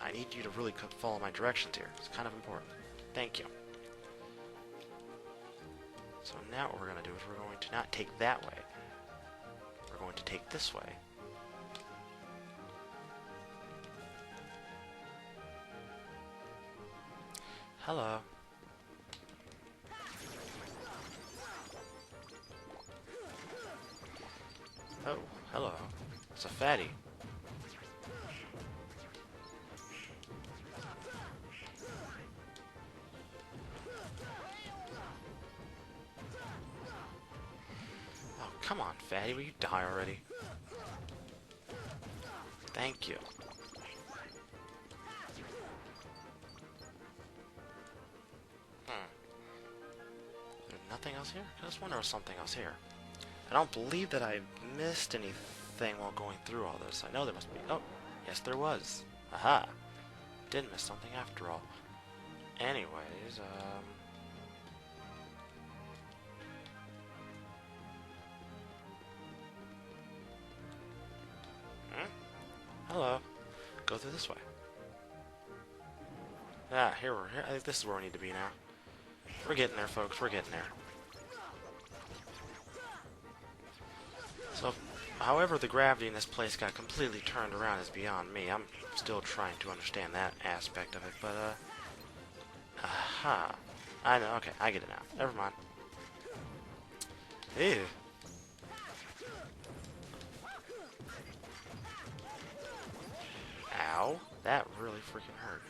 I need you to really follow my directions here. It's kind of important. Thank you. So now what we're going to do is we're going to not take that way. We're going to take this way. Hello. Oh, hello. It's a fatty. Oh, come on, fatty. Will you die already? Thank you. There's nothing else here? I just wonder if there's something else here. I don't believe that I missed anything while going through all this. I know there must be. Oh, yes there was. Aha! Didn't miss something after all. Anyways, hello. Go through this way. Ah, here we're here. I think this is where we need to be now. We're getting there, folks. We're getting there. So, however the gravity in this place got completely turned around is beyond me. I'm still trying to understand that aspect of it, but, aha. I know, okay, I get it now. Never mind. Ew. Ow. That really freaking hurt.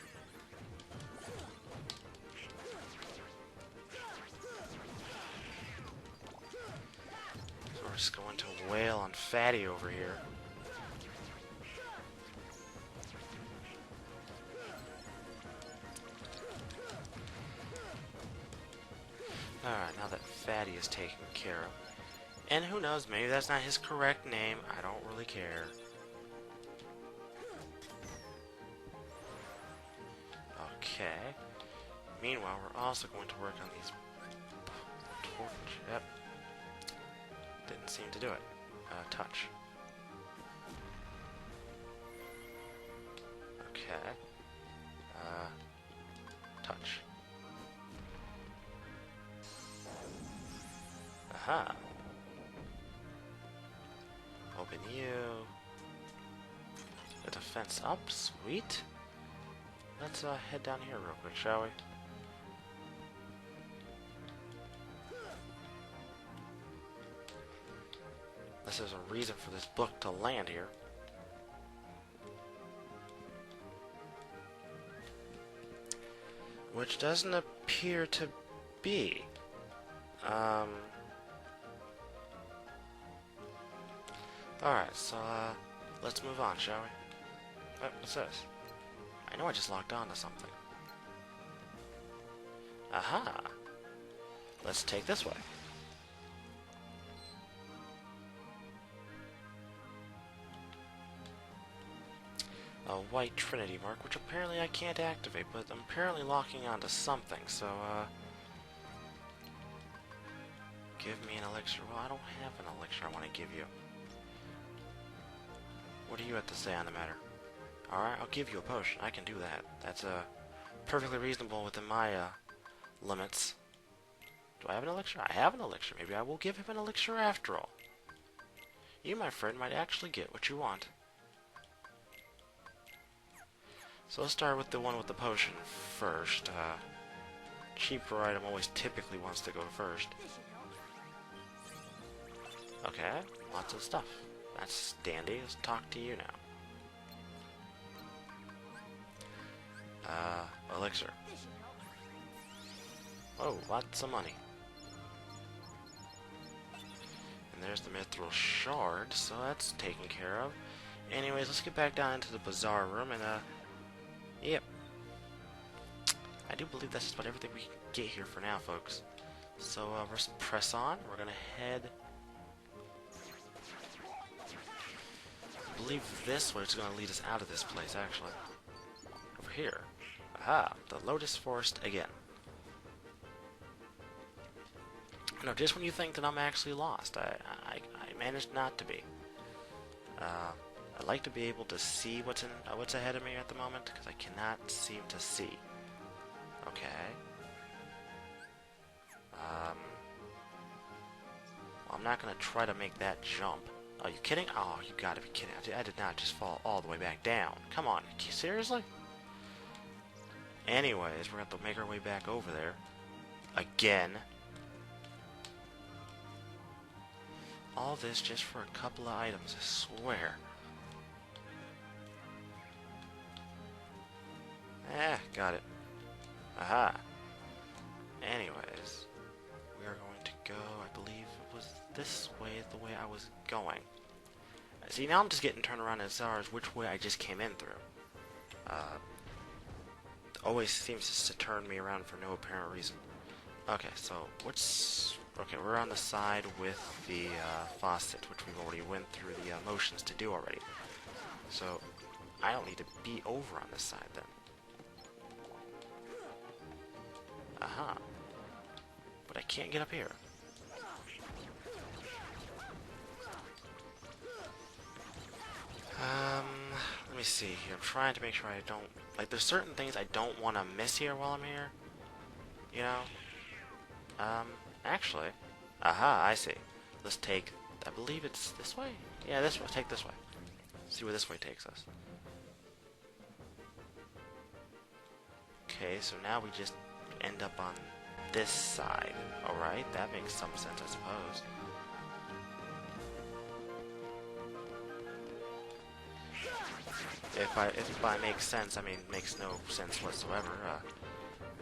We're just going to wail on Fatty over here. Alright, now that Fatty is taken care of. And who knows, maybe that's not his correct name. I don't really care. Okay. Meanwhile, we're also going to work on these torch. Yep. Didn't seem to do it. Touch. Okay. Touch. Aha. Open you. The defense up. Sweet. Let's head down here real quick, shall we? Unless there's a reason for this book to land here. Which doesn't appear to be. Alright, so, let's move on, shall we? Oh, what's this? I know I just locked on to something. Aha! Let's take this way. A white trinity mark, which apparently I can't activate, but I'm apparently locking onto something, so, give me an elixir. Well, I don't have an elixir I want to give you. What do you have to say on the matter? Alright, I'll give you a potion. I can do that. That's, perfectly reasonable within my, limits. Do I have an elixir? I have an elixir. Maybe I will give him an elixir after all. You, my friend, might actually get what you want. So let's start with the one with the potion first. Cheaper item always typically wants to go first. Okay, lots of stuff. That's dandy. Let's talk to you now. Elixir. Oh, lots of money. And there's the mithril shard, so that's taken care of. Anyways, let's get back down into the bazaar room and, yep. I do believe that's just about everything we can get here for now, folks. So, let's press on. We're gonna head... I believe this way is gonna lead us out of this place, actually. Over here. Aha, the Lotus Forest again. No, just when you think that I'm actually lost, I managed not to be. I'd like to be able to see what's ahead of me at the moment, because I cannot seem to see. Okay. Well, I'm not gonna try to make that jump. Are you kidding? Oh, you gotta be kidding. I did not just fall all the way back down. Come on, seriously? Anyways, we're gonna have to make our way back over there. Again. All this just for a couple of items, I swear. Got it. Aha. Anyways, we are going to go, I believe it was this way is the way I was going. See, now I'm just getting turned around as far as which way I just came in through. Always seems to turn me around for no apparent reason. Okay, so okay, we're on the side with the faucet, which we've already went through the motions to do already. So I don't need to be over on this side then. Aha. But I can't get up here. Let me see here. I'm trying to make sure I don't... Like, there's certain things I don't want to miss here while I'm here. You know? Actually... Aha, I see. Let's take... I believe it's this way? Yeah, this way. Take this way. See where this way takes us. Okay, so now we just end up on this side. Alright, that makes some sense, I suppose. If by makes sense, I mean makes no sense whatsoever.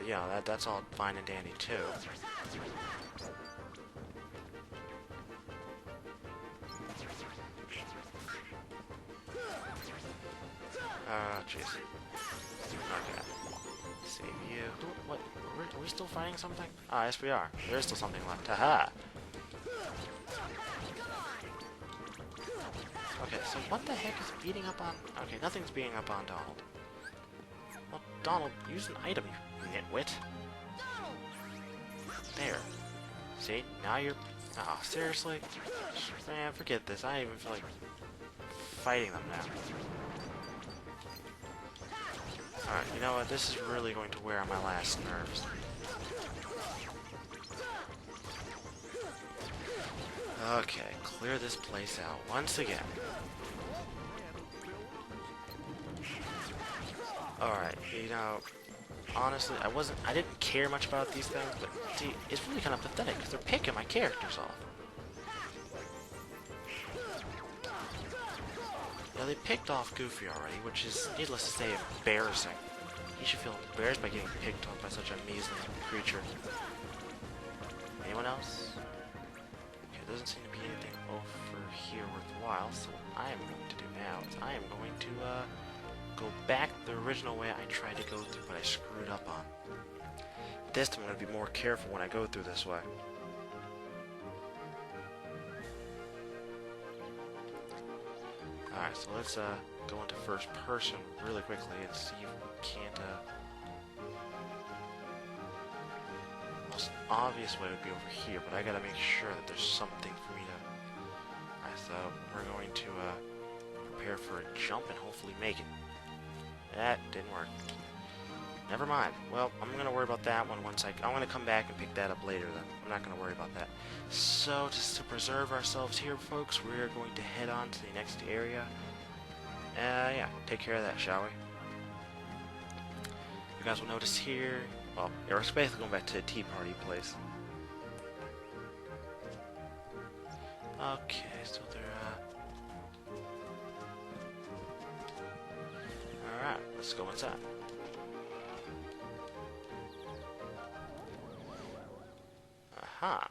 Yeah, that's all fine and dandy too. Jeez. Okay. Save you. What? Are we still fighting something? Ah, yes we are. There is still something left. Haha! Okay, so what the heck is beating up on... Okay, nothing's beating up on Donald. Well, Donald, use an item, you nitwit. There. See? Now you're... Oh, seriously? Man, forget this. I don't even feel like fighting them now. Alright, you know what? This is really going to wear on my last nerves. Okay, clear this place out once again. Alright, you know, honestly, I didn't care much about these things, but see, it's really kind of pathetic because they're picking my characters off. Now, they picked off Goofy already, which is, needless to say, embarrassing. He should feel embarrassed by getting picked off by such a measly creature. Anyone else? Okay, there doesn't seem to be anything over here worthwhile, so what I am going to do now is I am going to, go back the original way I tried to go through, but I screwed up on. This time I'm going to be more careful when I go through this way. Alright, so let's go into first person really quickly and see if we can't... most obvious way would be over here, but I gotta make sure that there's something for me to... Alright, so we're going to prepare for a jump and hopefully make it. That didn't work. Never mind. Well, I'm gonna worry about that one once I'm gonna come back and pick that up later then. I'm not gonna worry about that. So, just to preserve ourselves here, folks, we're going to head on to the next area. Yeah, take care of that, shall we? You guys will notice here, well, yeah, we're basically going back to the Tea Party place. Okay, so they're, alright, let's go inside. Aha.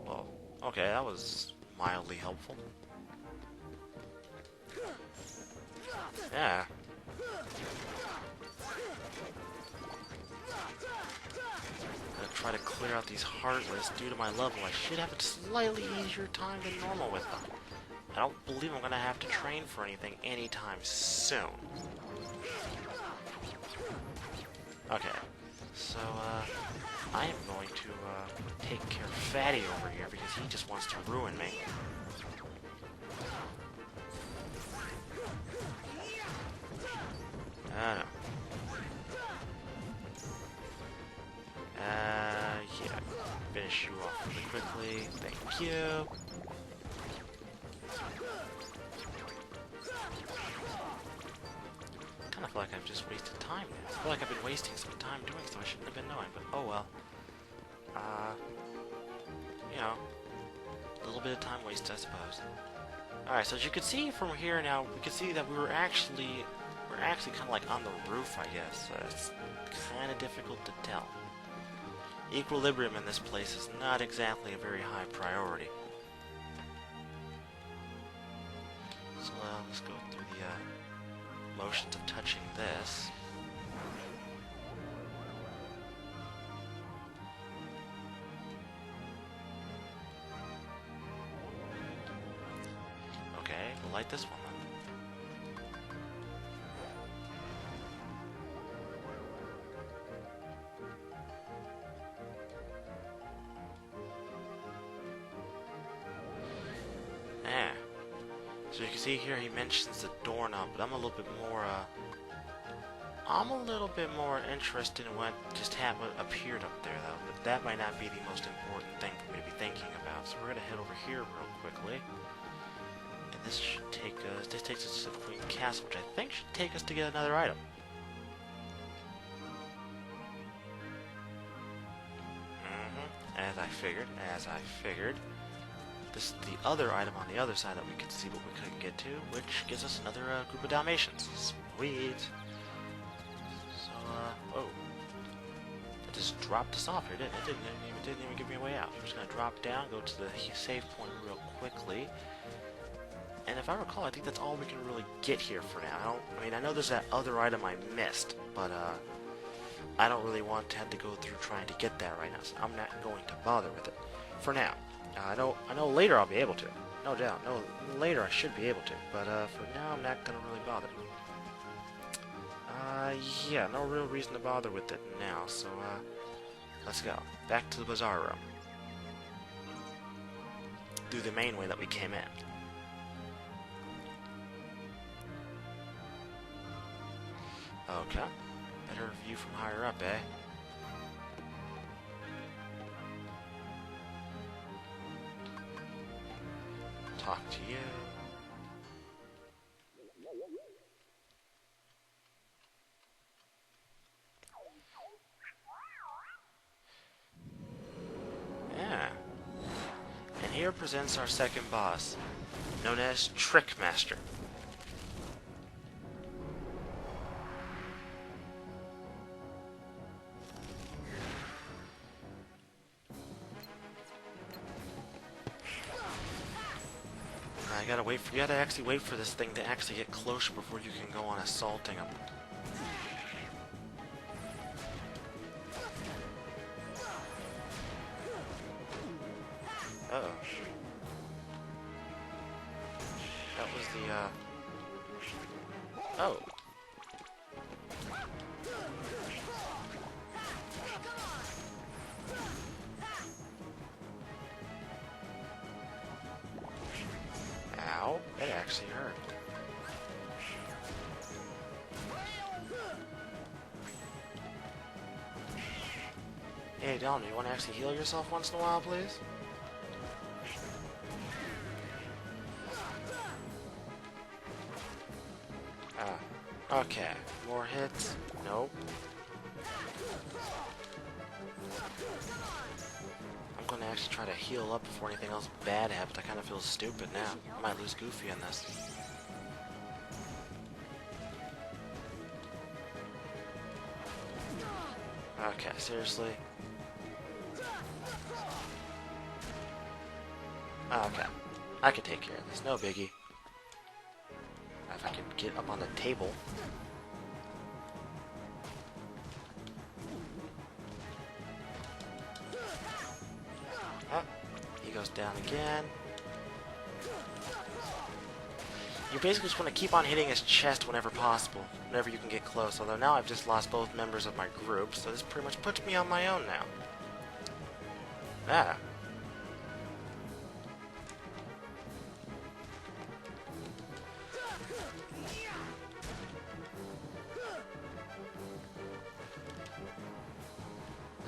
Well, okay, that was mildly helpful. Yeah. Gonna try to clear out these Heartless. Due to my level, I should have a slightly easier time than normal with them. I don't believe I'm gonna have to train for anything anytime soon. Okay, so, I am going to, take care of Fatty over here because he just wants to ruin me. I don't know. Yeah. Finish you off really quickly. Thank you. I kind of feel like I've just wasted time. I feel like I've been wasting some time doing so I shouldn't have been knowing, but oh well. You know, a little bit of time wasted, I suppose. Alright, so as you can see from here now, we can see that we're actually kind of like on the roof, I guess. It's kind of difficult to tell. Equilibrium in this place is not exactly a very high priority. So let's go through the motions of touching this. Okay, we'll light this one up. So you can see here he mentions the doorknob, but I'm a little bit more interested in what just happened appeared up there though. But that might not be the most important thing for me to be thinking about. So we're gonna head over here real quickly. And this should take us takes us to the Queen Castle, which I think should take us to get another item. As I figured. This is the other item on the other side that we could see but we couldn't get to, which gives us another group of Dalmatians. Sweet. So, oh. It just dropped us off here, didn't it? It didn't even give me a way out. We're just gonna drop down, go to the save point real quickly. And if I recall, I think that's all we can really get here for now. I know there's that other item I missed, but, I don't really want to have to go through trying to get that right now, so I'm not going to bother with it. For now. I know later I'll be able to. No doubt. No, later I should be able to. But for now, I'm not gonna really bother. Yeah, no real reason to bother with it now. So let's go back to the bazaar room through the main way that we came in. Okay. Better view from higher up, eh? Talk to you. Yeah. And here presents our second boss, known as Trickmaster. You gotta actually wait for this thing to actually get closer before you can go on assaulting them. Uh-oh. That was the, oh. Ow, that actually hurt. Hey, Dom, do you want to actually heal yourself once in a while, please? Okay, more hits. Nope. I'm gonna actually try to heal up before anything else bad happens. I kind of feel stupid now. I might lose Goofy in this. Okay, seriously? Okay. I can take care of this. No biggie. If I can get up on the table. Oh, he goes down again. You basically just want to keep on hitting his chest whenever possible, whenever you can get close. Although now I've just lost both members of my group, so this pretty much puts me on my own now. Ah.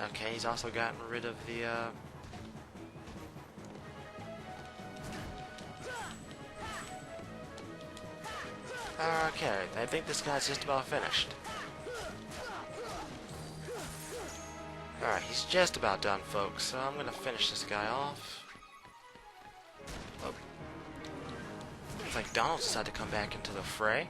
Okay, he's also gotten rid of the, Okay, I think this guy's just about finished. Alright, he's just about done, folks, so I'm gonna finish this guy off. Oh. Looks like Donald's decided to come back into the fray.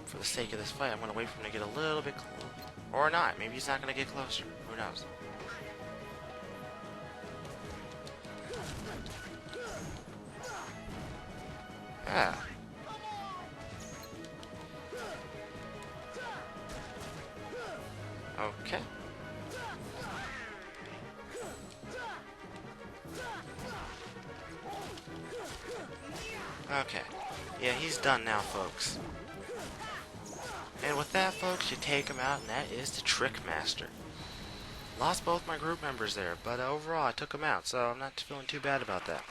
For the sake of this fight, I'm gonna wait for him to get a little bit closer. Or not, maybe he's not gonna get closer. Who knows? Ah. Okay. Okay. Yeah, he's done now, folks. And with that, folks, you take him out, and that is the Trick Master. Lost both my group members there, but overall I took him out, so I'm not feeling too bad about that.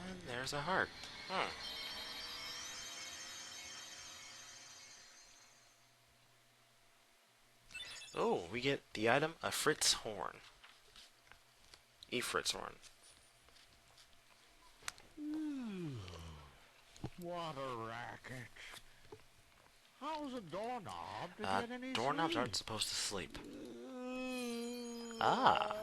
And there's a heart. Oh, we get the item, a Fritz horn. Fritz horn. What a racket. How's a doorknob to get any Doorknobs sleep? aren't supposed to sleep. Ah.